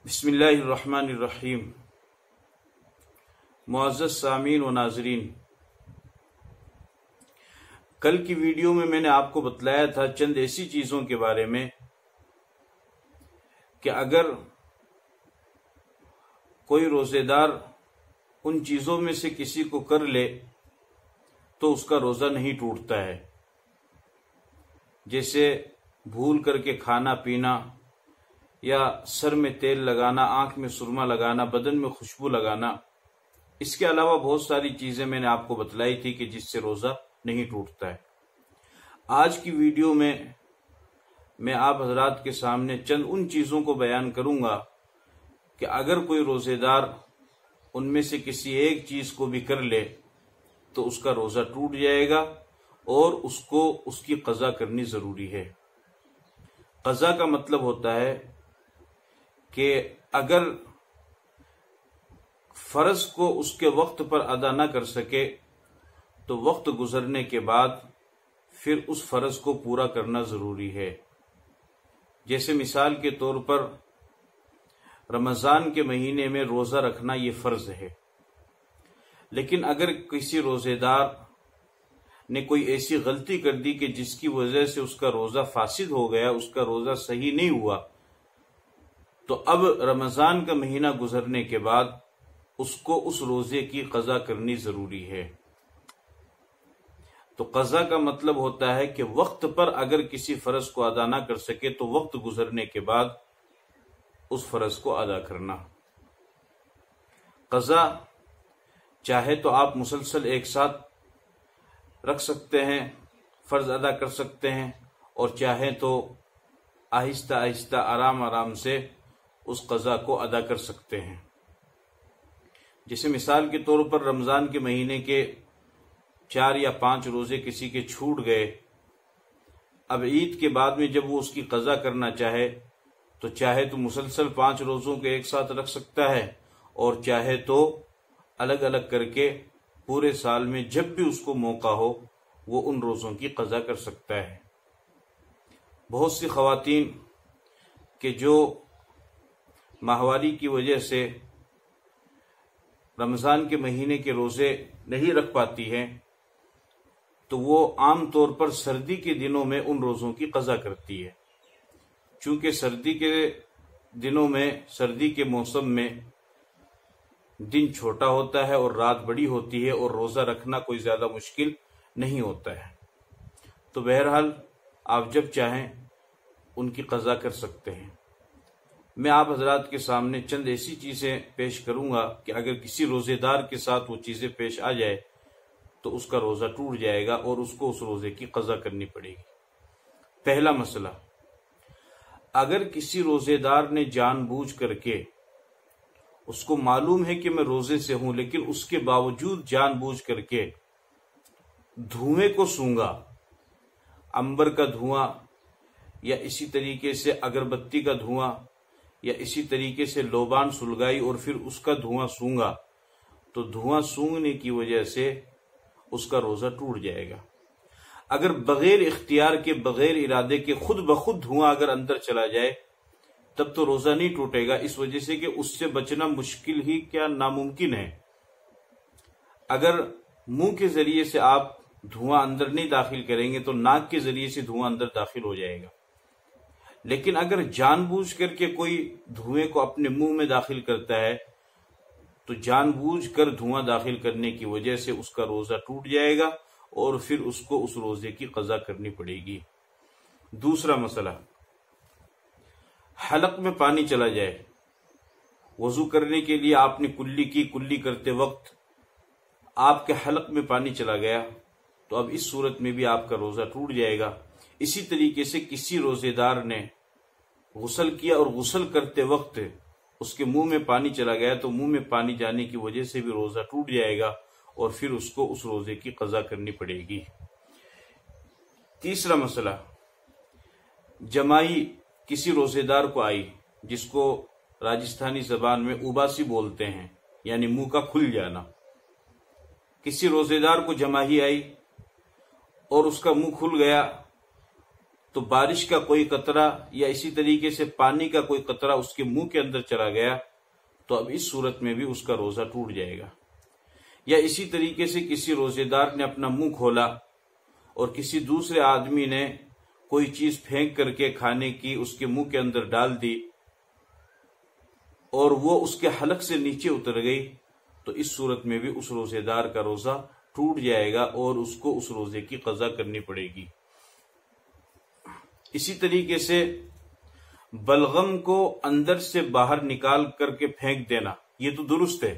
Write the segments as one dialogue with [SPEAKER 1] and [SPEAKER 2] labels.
[SPEAKER 1] بسم اللہ الرحمن الرحیم۔ معزز سامعین و ناظرین، کل کی ویڈیو میں نے آپ کو بتلایا تھا چند ایسی چیزوں کے بارے میں کہ اگر کوئی روزے دار ان چیزوں میں سے کسی کو کر لے تو اس کا روزہ نہیں ٹوٹتا ہے، جیسے بھول کر کے کھانا پینا یا سر میں تیل لگانا، آنکھ میں سرما لگانا، بدن میں خوشبو لگانا۔ اس کے علاوہ بہت ساری چیزیں میں نے آپ کو بتلائی تھی کہ جس سے روزہ نہیں ٹوٹتا ہے۔ آج کی ویڈیو میں آپ حضرات کے سامنے چند ان چیزوں کو بیان کروں گا کہ اگر کوئی روزے دار ان میں سے کسی ایک چیز کو بھی کر لے تو اس کا روزہ ٹوٹ جائے گا اور اس کو اس کی قضا کرنی ضروری ہے۔ قضا کا مطلب ہوتا ہے کہ اگر فرض کو اس کے وقت پر ادا نہ کر سکے تو وقت گزرنے کے بعد پھر اس فرض کو پورا کرنا ضروری ہے۔ جیسے مثال کے طور پر رمضان کے مہینے میں روزہ رکھنا یہ فرض ہے، لیکن اگر کسی روزے دار نے کوئی ایسی غلطی کر دی کہ جس کی وجہ سے اس کا روزہ فاسد ہو گیا، اس کا روزہ صحیح نہیں ہوا، تو اب رمضان کا مہینہ گزرنے کے بعد اس کو اس روزے کی قضا کرنی ضروری ہے۔ تو قضا کا مطلب ہوتا ہے کہ وقت پر اگر کسی فرض کو ادا نہ کر سکے تو وقت گزرنے کے بعد اس فرض کو ادا کرنا۔ قضا چاہے تو آپ مسلسل ایک ساتھ رکھ سکتے ہیں، فرض ادا کر سکتے ہیں، اور چاہیں تو آہستہ آہستہ آرام آرام سے اس قضا کو ادا کر سکتے ہیں۔ جیسے مثال کے طور پر رمضان کے مہینے کے 4 یا 5 روزے کسی کے چھوٹ گئے، اب عید کے بعد میں جب وہ اس کی قضا کرنا چاہے تو چاہے تو مسلسل 5 روزوں کے ایک ساتھ رکھ سکتا ہے، اور چاہے تو الگ الگ کر کے پورے سال میں جب بھی اس کو موقع ہو وہ ان روزوں کی قضا کر سکتا ہے۔ بہت سی خواتین کہ جو ماہواری کی وجہ سے رمضان کے مہینے کے روزے نہیں رکھ پاتی ہیں تو وہ عام طور پر سردی کے دنوں میں ان روزوں کی قضا کرتی ہے، چونکہ سردی کے دنوں میں، سردی کے موسم میں دن چھوٹا ہوتا ہے اور رات بڑی ہوتی ہے اور روزہ رکھنا کوئی زیادہ مشکل نہیں ہوتا ہے۔ تو بہرحال آپ جب چاہیں ان کی قضا کر سکتے ہیں۔ میں آپ حضرات کے سامنے چند ایسی چیزیں پیش کروں گا کہ اگر کسی روزے دار کے ساتھ وہ چیزیں پیش آ جائے تو اس کا روزہ ٹوٹ جائے گا اور اس کو اس روزے کی قضا کرنی پڑے گی۔ پہلا مسئلہ، اگر کسی روزے دار نے جان بوجھ کر کے، اس کو معلوم ہے کہ میں روزے سے ہوں لیکن اس کے باوجود جان بوجھ کر کے دھوئیں کو سونگا، عنبر کا دھواں یا اسی طریقے سے اگربتی کا دھواں یا اسی طریقے سے لوبان سلگائی اور پھر اس کا دھواں سونگا، تو دھواں سونگنے کی وجہ سے اس کا روزہ ٹوٹ جائے گا۔ اگر بغیر اختیار کے، بغیر ارادے کے خود بخود دھواں اگر اندر چلا جائے تب تو روزہ نہیں ٹوٹے گا، اس وجہ سے کہ اس سے بچنا مشکل ہی کیا ناممکن ہے۔ اگر منہ کے ذریعے سے آپ دھواں اندر نہیں داخل کریں گے تو ناک کے ذریعے سے دھواں اندر داخل ہو جائے گا، لیکن اگر جان بوجھ کر کے کوئی دھوئیں کو اپنے منہ میں داخل کرتا ہے تو جان بوجھ کر دھواں داخل کرنے کی وجہ سے اس کا روزہ ٹوٹ جائے گا اور پھر اس کو اس روزے کی قضا کرنی پڑے گی۔ دوسرا مسئلہ، حلق میں پانی چلا جائے، وضو کرنے کے لیے آپ نے کلی کی، کلی کرتے وقت آپ کے حلق میں پانی چلا گیا تو اب اس صورت میں بھی آپ کا روزہ ٹوٹ جائے گا۔ اسی طریقے سے کسی روزے دار نے غسل کیا اور غسل کرتے وقت اس کے منہ میں پانی چلا گیا تو منہ میں پانی جانے کی وجہ سے بھی روزہ ٹوٹ جائے گا اور پھر اس کو اس روزے کی قضا کرنی پڑے گی۔ تیسرا مسئلہ، جمائی کسی روزے دار کو آئی، جس کو راجستھانی زبان میں اباسی بولتے ہیں، یعنی منہ کا کھل جانا۔ کسی روزے دار کو جمائی آئی اور اس کا منہ کھل گیا تو بارش کا کوئی قطرہ یا اسی طریقے سے پانی کا کوئی قطرہ اس کے منہ کے اندر چلا گیا تو اب اس صورت میں بھی اس کا روزہ ٹوٹ جائے گا۔ یا اسی طریقے سے کسی روزے دار نے اپنا منہ کھولا اور کسی دوسرے آدمی نے کوئی چیز پھینک کر کے کھانے کی اس کے منہ کے اندر ڈال دی اور وہ اس کے حلق سے نیچے اتر گئی تو اس صورت میں بھی اس روزے دار کا روزہ ٹوٹ جائے گا اور اس کو اس روزے کی قضا کرنی پڑے گی۔ اسی طریقے سے بلغم کو اندر سے باہر نکال کر کے پھینک دینا یہ تو درست ہے،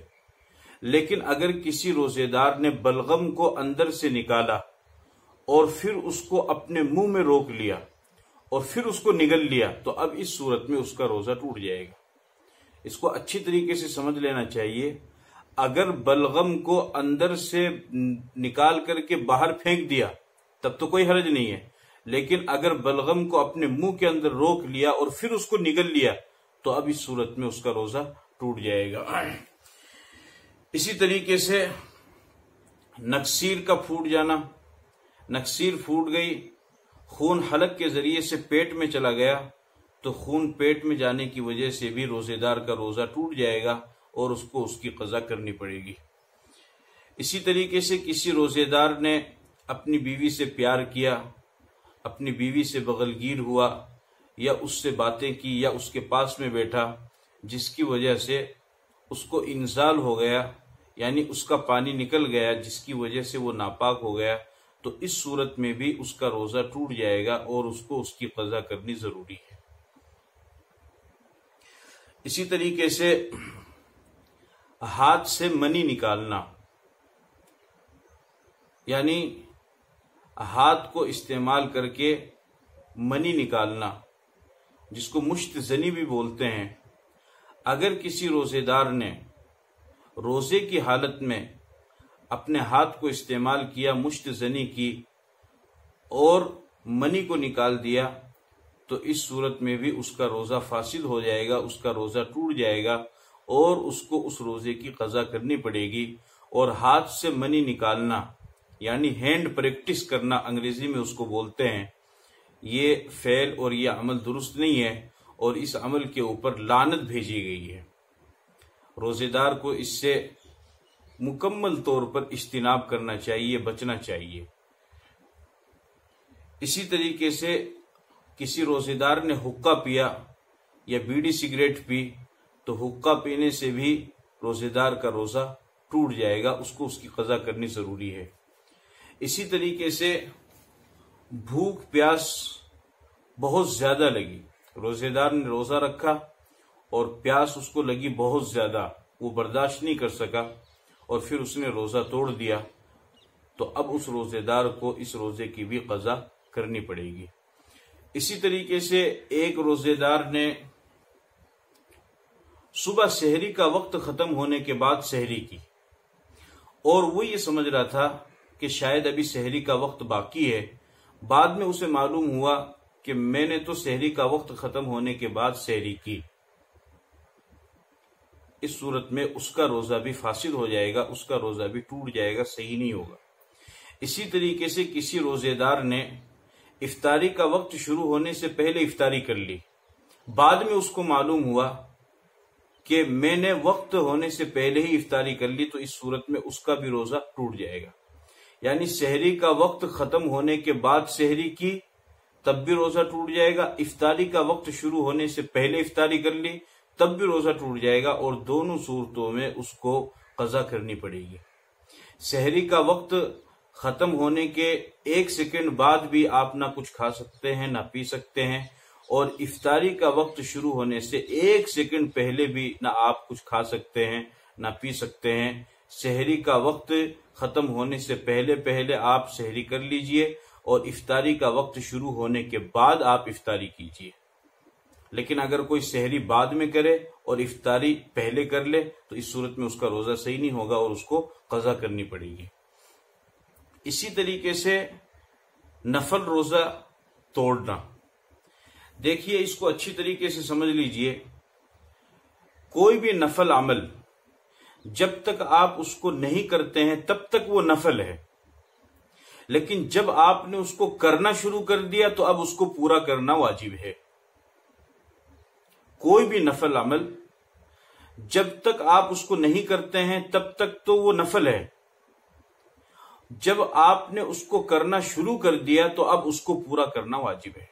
[SPEAKER 1] لیکن اگر کسی روزے دار نے بلغم کو اندر سے نکالا اور پھر اس کو اپنے منہ میں روک لیا اور پھر اس کو نگل لیا تو اب اس صورت میں اس کا روزہ ٹوٹ جائے گا۔ اس کو اچھی طریقے سے سمجھ لینا چاہیے، اگر بلغم کو اندر سے نکال کر کے باہر پھینک دیا تب تو کوئی حرج نہیں ہے، لیکن اگر بلغم کو اپنے منہ کے اندر روک لیا اور پھر اس کو نگل لیا تو اب اس صورت میں اس کا روزہ ٹوٹ جائے گا۔ اسی طریقے سے نکسیر کا پھوٹ جانا، نکسیر پھوٹ گئی، خون حلق کے ذریعے سے پیٹ میں چلا گیا تو خون پیٹ میں جانے کی وجہ سے بھی روزے دار کا روزہ ٹوٹ جائے گا اور اس کو اس کی قضا کرنی پڑے گی۔ اسی طریقے سے کسی روزے دار نے اپنی بیوی سے پیار کیا، اپنی بیوی سے بغلگیر ہوا یا اس سے باتیں کی یا اس کے پاس میں بیٹھا جس کی وجہ سے اس کو انزال ہو گیا، یعنی اس کا پانی نکل گیا جس کی وجہ سے وہ ناپاک ہو گیا، تو اس صورت میں بھی اس کا روزہ ٹوٹ جائے گا اور اس کو اس کی قضا کرنی ضروری ہے۔ اسی طریقے سے ہاتھ سے منی نکالنا، یعنی ہاتھ کو استعمال کر کے منی نکالنا، جس کو مشت زنی بھی بولتے ہیں۔ اگر کسی روزے دار نے روزے کی حالت میں اپنے ہاتھ کو استعمال کیا مشت زنی کی اور منی کو نکال دیا تو اس صورت میں بھی اس کا روزہ فاسد ہو جائے گا، اس کا روزہ ٹوٹ جائے گا اور اس کو اس روزے کی قضا کرنی پڑے گی۔ اور ہاتھ سے منی نکالنا یعنی ہینڈ پریکٹس کرنا انگریزی میں اس کو بولتے ہیں، یہ فعل اور یہ عمل درست نہیں ہے اور اس عمل کے اوپر لعنت بھیجی گئی ہے۔ روزے دار کو اس سے مکمل طور پر اجتناب کرنا چاہیے، بچنا چاہیے۔ اسی طریقے سے کسی روزے دار نے حقہ پیا یا بیڑی سگریٹ پی تو حقہ پینے سے بھی روزے دار کا روزہ ٹوٹ جائے گا، اس کو اس کی قضا کرنی ضروری ہے۔ اسی طریقے سے بھوک پیاس بہت زیادہ لگی، روزے دار نے روزہ رکھا اور پیاس اس کو لگی بہت زیادہ، وہ برداشت نہیں کر سکا اور پھر اس نے روزہ توڑ دیا تو اب اس روزے دار کو اس روزے کی بھی قضا کرنی پڑے گی۔ اسی طریقے سے ایک روزے دار نے صبح سحری کا وقت ختم ہونے کے بعد سحری کی اور وہ یہ سمجھ رہا تھا کہ شاید ابھی سحری کا وقت باقی ہے، بعد میں اسے معلوم ہوا کہ میں نے تو سحری کا وقت ختم ہونے کے بعد سحری کی۔ اس صورت میں اس کا روزہ بھی فاسد ہو جائے گا، اس کا روزہ بھی ٹوٹ جائے گا، صحیح نہیں ہوگا۔ اسی طریقے سے کسی روزے دار نے افطاری کا وقت شروع ہونے سے پہلے افطاری کر لی، بعد میں اس کو معلوم ہوا کہ میں نے وقت ہونے سے پہلے ہی افطاری کر لی، تو اس صورت میں اس کا بھی روزہ ٹوٹ جائے گا۔ یعنی سحری کا وقت ختم ہونے کے بعد سحری کی تب بھی روزہ ٹوٹ جائے گا، افطاری کا وقت شروع ہونے سے پہلے افطاری کر لی تب بھی روزہ ٹوٹ جائے گا، اور دونوں صورتوں میں اس کو قضا کرنی پڑے گی۔ سحری کا وقت ختم ہونے کے 1 سیکنڈ بعد بھی آپ نہ کچھ کھا سکتے ہیں نہ پی سکتے ہیں، اور افطاری کا وقت شروع ہونے سے 1 سیکنڈ پہلے بھی نہ آپ کچھ کھا سکتے ہیں نہ پی سکتے ہیں۔ سحری کا وقت ختم ہونے سے پہلے آپ سحری کر لیجئے اور افطاری کا وقت شروع ہونے کے بعد آپ افطاری کیجئے۔ لیکن اگر کوئی سحری بعد میں کرے اور افطاری پہلے کر لے تو اس صورت میں اس کا روزہ صحیح نہیں ہوگا اور اس کو قضا کرنی پڑے گی۔ اسی طریقے سے نفل روزہ توڑنا، دیکھیے اس کو اچھی طریقے سے سمجھ لیجئے، کوئی بھی نفل عمل جب تک آپ اس کو نہیں کرتے ہیں تب تک وہ نفل ہے، لیکن جب آپ نے اس کو کرنا شروع کر دیا تو اب اس کو پورا کرنا واجب ہے۔ کوئی بھی نفل عمل جب تک آپ اس کو نہیں کرتے ہیں تب تک تو وہ نفل ہے، جب آپ نے اس کو کرنا شروع کر دیا تو اب اس کو پورا کرنا واجب ہے۔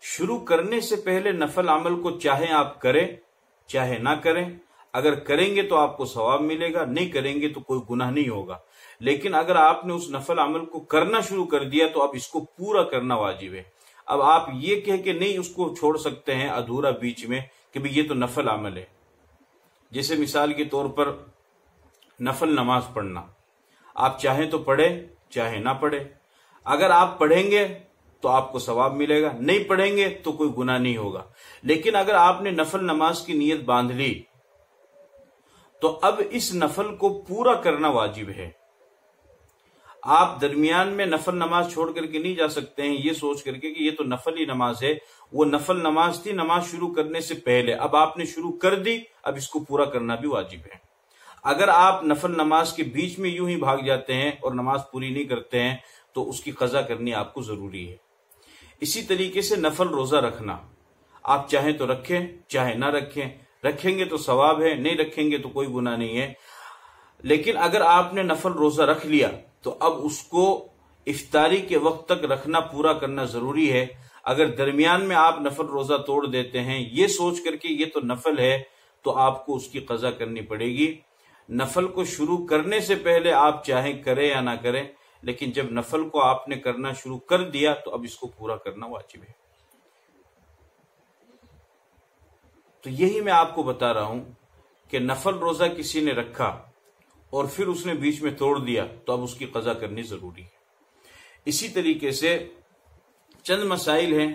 [SPEAKER 1] شروع کرنے سے پہلے نفل عمل کو چاہے آپ کریں چاہے نہ کریں، اگر کریں گے تو آپ کو ثواب ملے گا، نہیں کریں گے تو کوئی گناہ نہیں ہوگا۔ لیکن اگر آپ نے اس نفل عمل کو کرنا شروع کر دیا تو اب اس کو پورا کرنا واجب ہے۔ اب آپ یہ کہہ کہ نہیں اس کو چھوڑ سکتے ہیں ادھورا بیچ میں کہ بھی یہ تو نفل عمل ہے، جیسے مثال کے طور پر نفل نماز پڑھنا، آپ چاہیں تو پڑھیں چاہے نہ پڑھیں، اگر آپ پڑھیں گے تو آپ کو ثواب ملے گا، نہیں پڑھیں گے تو کوئی گناہ نہیں ہوگا۔ لیکن اگر آپ نے نفل نماز کی نیت باندھ لی تو اب اس نفل کو پورا کرنا واجب ہے۔ آپ درمیان میں نفل نماز چھوڑ کر کے نہیں جا سکتے ہیں یہ سوچ کر کے کہ یہ تو نفل ہی نماز ہے، وہ نفل نماز تھی نماز شروع کرنے سے پہلے، اب آپ نے شروع کر دی، اب اس کو پورا کرنا بھی واجب ہے۔ اگر آپ نفل نماز کے بیچ میں یوں ہی بھاگ جاتے ہیں اور نماز پوری نہیں کرتے ہیں تو اس کی قضا کرنی آپ کو ضروری ہے۔ اسی طریقے سے نفل روزہ رکھنا، آپ چاہیں تو رکھیں چاہے نہ رکھیں، رکھیں گے تو ثواب ہے، نہیں رکھیں گے تو کوئی گناہ نہیں ہے۔ لیکن اگر آپ نے نفل روزہ رکھ لیا تو اب اس کو افطاری کے وقت تک رکھنا پورا کرنا ضروری ہے۔ اگر درمیان میں آپ نفل روزہ توڑ دیتے ہیں یہ سوچ کر کے یہ تو نفل ہے تو آپ کو اس کی قضا کرنی پڑے گی۔ نفل کو شروع کرنے سے پہلے آپ چاہیں کریں یا نہ کریں، لیکن جب نفل کو آپ نے کرنا شروع کر دیا تو اب اس کو پورا کرنا واجب ہے۔ تو یہی میں آپ کو بتا رہا ہوں کہ نفل روزہ کسی نے رکھا اور پھر اس نے بیچ میں توڑ دیا تو اب اس کی قضا کرنی ضروری ہے۔ اسی طریقے سے چند مسائل ہیں۔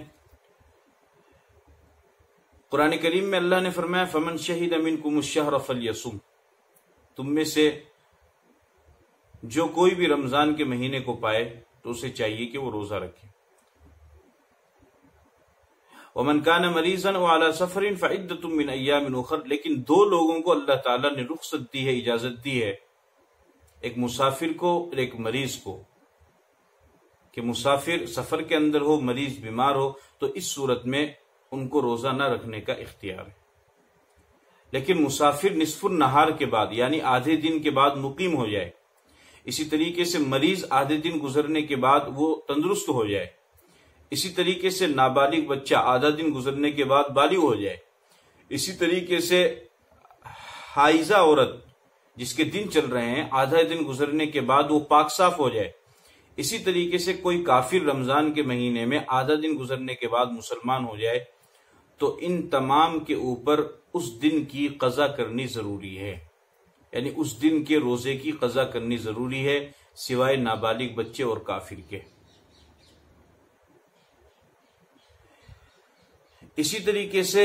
[SPEAKER 1] قرآن کریم میں اللہ نے فرمایا فمن شہد منکم الشہر فلیصم، تم میں سے جو کوئی بھی رمضان کے مہینے کو پائے تو اسے چاہیے کہ وہ روزہ رکھے۔ ومن کان مریضا وعلی سفر فعدۃ من ایام اخر، لیکن دو لوگوں کو اللہ تعالیٰ نے رخصت دی ہے، اجازت دی ہے، ایک مسافر کو اور ایک مریض کو، کہ مسافر سفر کے اندر ہو، مریض بیمار ہو تو اس صورت میں ان کو روزہ نہ رکھنے کا اختیار ہے۔ لیکن مسافر نصف النہار کے بعد یعنی آدھے دن کے بعد مقیم ہو جائے، اسی طریقے سے مریض آدھے دن گزرنے کے بعد وہ تندرست ہو جائے، اسی طریقے سے نابالغ بچہ آدھا دن گزرنے کے بعد بالغ ہو جائے، اسی طریقے سے حائضہ عورت جس کے دن چل رہے ہیں آدھا دن گزرنے کے بعد وہ پاک صاف ہو جائے، اسی طریقے سے کوئی کافر رمضان کے مہینے میں آدھا دن گزرنے کے بعد مسلمان ہو جائے، تو ان تمام کے اوپر اس دن کی قضا کرنی ضروری ہے، یعنی اس دن کے روزے کی قضا کرنی ضروری ہے، سوائے نابالغ بچے اور کافر کے۔ اسی طریقے سے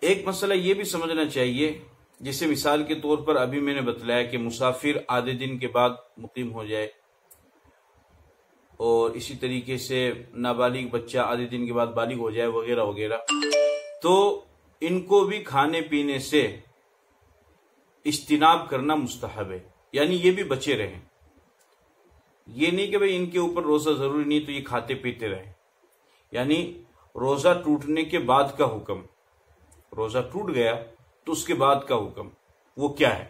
[SPEAKER 1] ایک مسئلہ یہ بھی سمجھنا چاہیے، جیسے مثال کے طور پر ابھی میں نے بتلایا کہ مسافر آدھے دن کے بعد مقیم ہو جائے، اور اسی طریقے سے نابالغ بچہ آدھے دن کے بعد بالغ ہو جائے وغیرہ وغیرہ، تو ان کو بھی کھانے پینے سے اجتناب کرنا مستحب ہے، یعنی یہ بھی بچے رہیں، یہ نہیں کہ بھئی ان کے اوپر روزہ ضروری نہیں تو یہ کھاتے پیتے رہیں، یعنی روزہ ٹوٹنے کے بعد کا حکم، روزہ ٹوٹ گیا تو اس کے بعد کا حکم وہ کیا ہے؟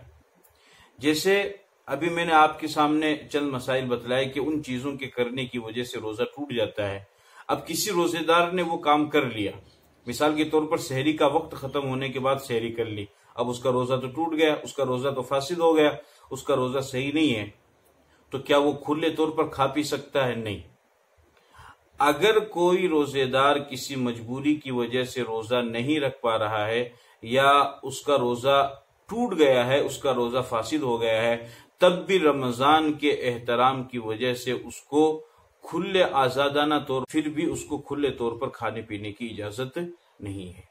[SPEAKER 1] جیسے ابھی میں نے آپ کے سامنے چند مسائل بتلائے کہ ان چیزوں کے کرنے کی وجہ سے روزہ ٹوٹ جاتا ہے۔ اب کسی روزے دار نے وہ کام کر لیا، مثال کے طور پر سحری کا وقت ختم ہونے کے بعد سحری کر لی، اب اس کا روزہ تو ٹوٹ گیا، اس کا روزہ تو فاسد ہو گیا، اس کا روزہ صحیح نہیں ہے، تو کیا وہ کھلے طور پر کھا پی سکتا ہے؟ نہیں۔ اگر کوئی روزے دار کسی مجبوری کی وجہ سے روزہ نہیں رکھ پا رہا ہے یا اس کا روزہ ٹوٹ گیا ہے، اس کا روزہ فاسد ہو گیا ہے، تب بھی رمضان کے احترام کی وجہ سے اس کو کھلے آزادانہ طور پھر بھی اس کو کھلے طور پر کھانے پینے کی اجازت نہیں ہے۔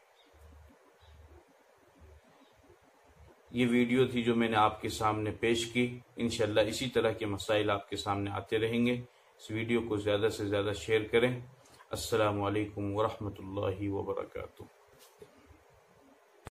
[SPEAKER 1] یہ ویڈیو تھی جو میں نے آپ کے سامنے پیش کی، انشاءاللہ اسی طرح کے مسائل آپ کے سامنے آتے رہیں گے۔ اس ویڈیو کو زیادہ سے زیادہ شیئر کریں۔ السلام علیکم ورحمۃ اللہ وبرکاتہ۔